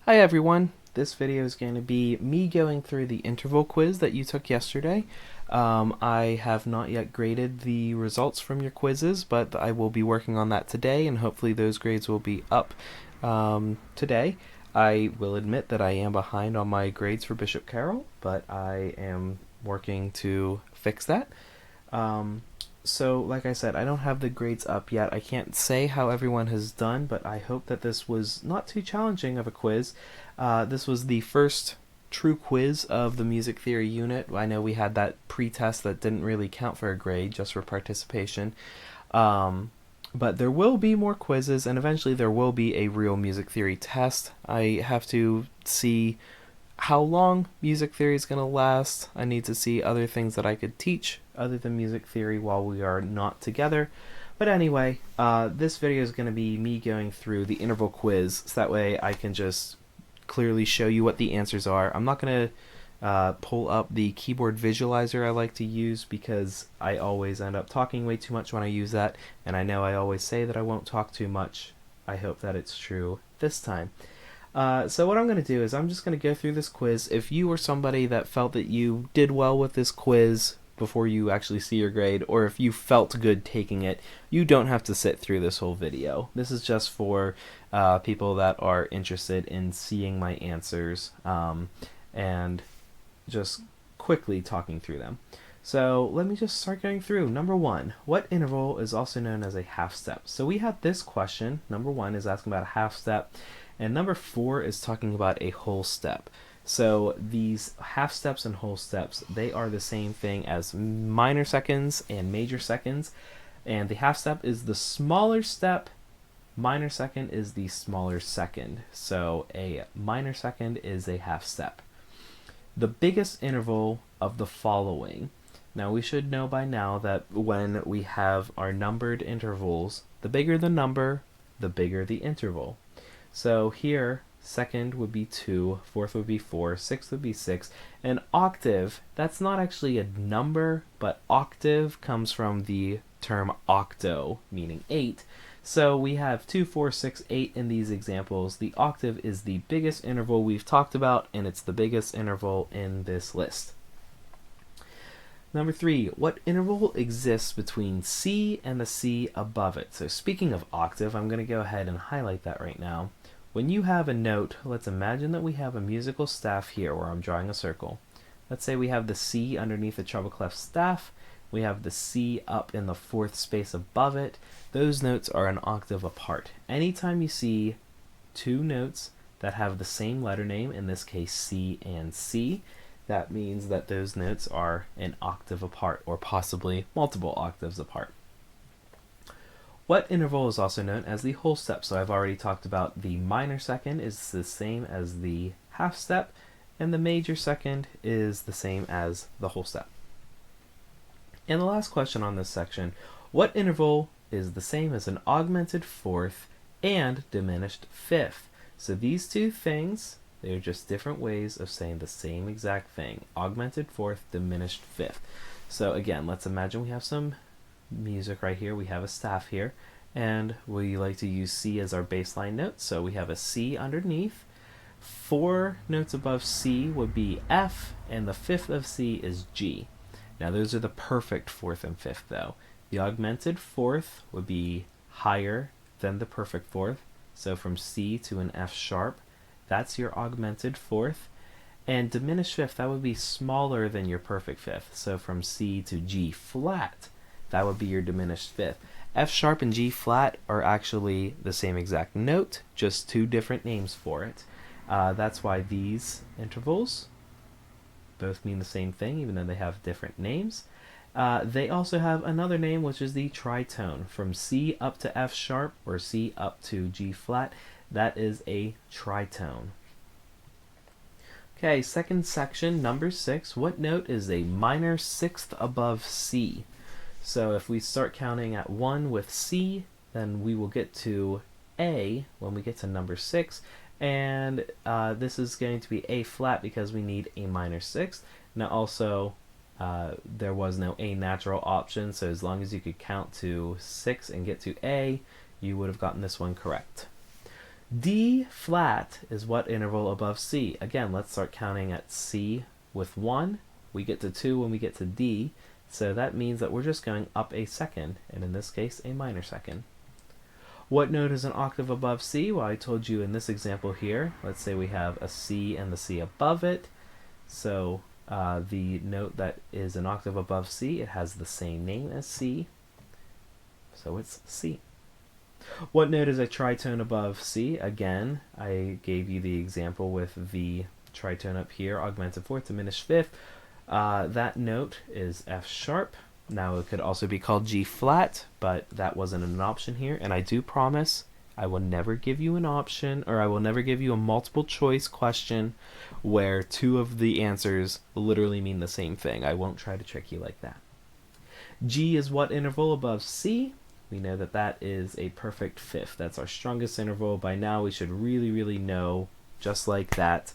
Hi everyone, this video is going to be me going through the interval quiz that you took yesterday. I have not yet graded the results from your quizzes, but I will be working on that today, and hopefully those grades will be up today. I will admit that I am behind on my grades for Bishop Carroll, but I am working to fix that. Um, so, like I said, I don't have the grades up yet. I can't say how everyone has done, but I hope that this was not too challenging of a quiz. This was the first true quiz of the music theory unit. I know we had that pre-test that didn't really count for a grade, just for participation. Um, but there will be more quizzes, and eventually there will be a real music theory test. I have to see how long music theory is going to last. I need to see other things that I could teach other than music theory while we are not together. But anyway, this video is going to be me going through the interval quiz, so that way I can just clearly show you what the answers are. I'm not going to pull up the keyboard visualizer I like to use because I always end up talking way too much when I use that, and I know I always say that I won't talk too much. I hope that it's true this time. So what I'm going to do is I'm just going to go through this quiz. If you were somebody that felt that you did well with this quiz before you actually see your grade, or if you felt good taking it, you don't have to sit through this whole video. This is just for people that are interested in seeing my answers and just quickly talking through them. So let me just start going through. Number one, what interval is also known as a half step? So we have this question. Number one is asking about a half step, and number four is talking about a whole step. So these half steps and whole steps, they are the same thing as minor seconds and major seconds. And the half step is the smaller step, minor second is the smaller second. So a minor second is a half step. The biggest interval of the following. Now we should know by now that when we have our numbered intervals, the bigger the number, the bigger the interval. So here, second would be 2, fourth would be 4, sixth would be 6. An octave, that's not actually a number, but octave comes from the term octo, meaning 8. So we have 2, 4, 6, 8 in these examples. The octave is the biggest interval we've talked about, and it's the biggest interval in this list. Number 3, what interval exists between C and the C above it? So speaking of octave, I'm going to go ahead and highlight that right now. When you have a note, let's imagine that we have a musical staff here where I'm drawing a circle. Let's say we have the C underneath the treble clef staff. We have the C up in the fourth space above it. Those notes are an octave apart. Anytime you see two notes that have the same letter name, in this case C and C, that means that those notes are an octave apart, or possibly multiple octaves apart. What interval is also known as the whole step? So I've already talked about the minor second is the same as the half step, and the major second is the same as the whole step. And the last question on this section, what interval is the same as an augmented fourth and diminished fifth? So these two things, they're just different ways of saying the same exact thing. Augmented fourth, diminished fifth. So again, let's imagine we have some music right here. We have a staff here, and we like to use C as our baseline note. So we have a C underneath. 4 notes above C would be F, and the fifth of C is G. Now those are the perfect fourth and fifth though. The augmented fourth would be higher than the perfect fourth. So from C to an F sharp, that's your augmented fourth. And diminished fifth, that would be smaller than your perfect fifth. So from C to G flat, that would be your diminished fifth. F sharp and G flat are actually the same exact note, just two different names for it. That's why these intervals both mean the same thing, even though they have different names. They also have another name, which is the tritone. From C up to F sharp, or C up to G flat, that is a tritone. Okay, second section, number 6. What note is a minor sixth above C? So if we start counting at 1 with C, then we will get to A when we get to number 6. And this is going to be A flat because we need a minor sixth. Now also, there was no A natural option, so as long as you could count to 6 and get to A, you would have gotten this one correct. D flat is what interval above C? Again, let's start counting at C with 1. We get to 2 when we get to D, so that means that we're just going up a second, and in this case, a minor second. What note is an octave above C? Well, I told you in this example here, let's say we have a C and the C above it. So the note that is an octave above C, it has the same name as C, so it's C. What note is a tritone above C? Again, I gave you the example with the tritone up here, augmented fourth, diminished fifth. That note is F sharp. Now it could also be called G flat, but that wasn't an option here. And I do promise I will never give you an option, or I will never give you a multiple choice question where two of the answers literally mean the same thing. I won't try to trick you like that. G is what interval above C? We know that that is a perfect fifth. That's our strongest interval. By now we should really know, just like that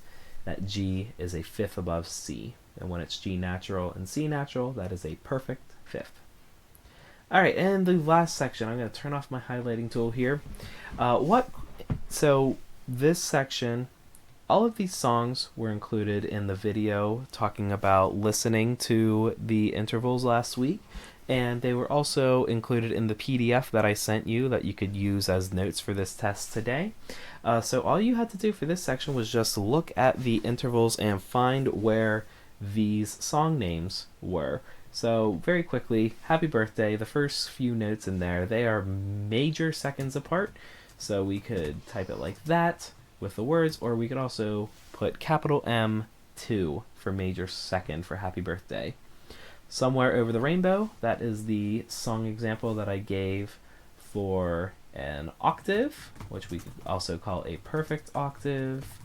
G is a fifth above C. And when it's G natural and C natural, that is a perfect fifth. All right, and the last section, I'm going to turn off my highlighting tool here. So this section, all of these songs were included in the video talking about listening to the intervals last week, and they were also included in the PDF that I sent you that you could use as notes for this test today. So all you had to do for this section was just look at the intervals and find where these song names were. So very quickly, Happy Birthday, the first few notes in there, they are major seconds apart. So we could type it like that with the words, or we could also put capital M2 for major second for Happy Birthday. Somewhere Over the Rainbow, that is the song example that I gave for an octave, which we could also call a perfect octave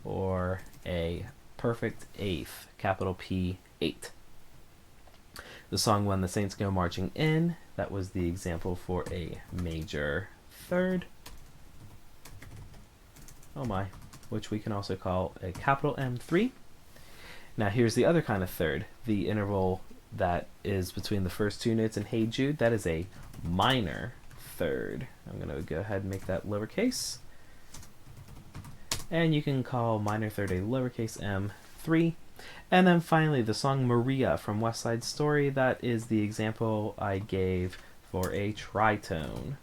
or a perfect eighth, capital P8. The song When the Saints Go Marching In, that was the example for a major third. Oh my, which we can also call a capital M3. Now here's the other kind of third, the interval that is between the first two notes in Hey Jude, that is a minor third. I'm going to go ahead and make that lowercase. And you can call minor third a lowercase m3. And then finally the song Maria from West Side Story, that is the example I gave for a tritone,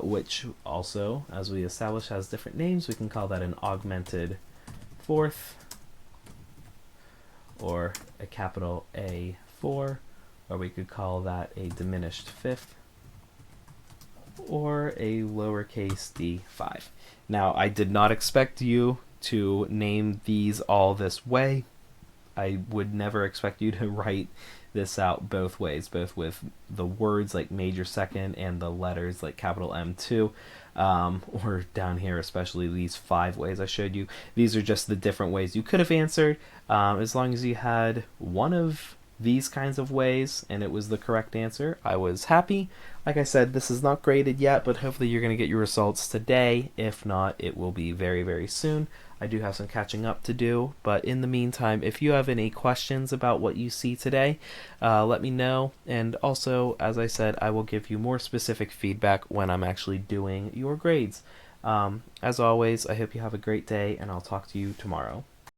which also, as we established, has different names. We can call that an augmented fourth, or a capital A4, or we could call that a diminished fifth, or a lowercase d5. Now, I did not expect you to name these all this way. I would never expect you to write this out both ways, both with the words like major second and the letters like capital M2, or down here especially these 5 ways I showed you. These are just the different ways you could have answered. As long as you had one of these kinds of ways and it was the correct answer, I was happy. Like I said, this is not graded yet, but hopefully you're going to get your results today. If not, it will be very soon. I do have some catching up to do, but in the meantime, if you have any questions about what you see today, let me know. And also, as I said, I will give you more specific feedback when I'm actually doing your grades. As always, I hope you have a great day, and I'll talk to you tomorrow.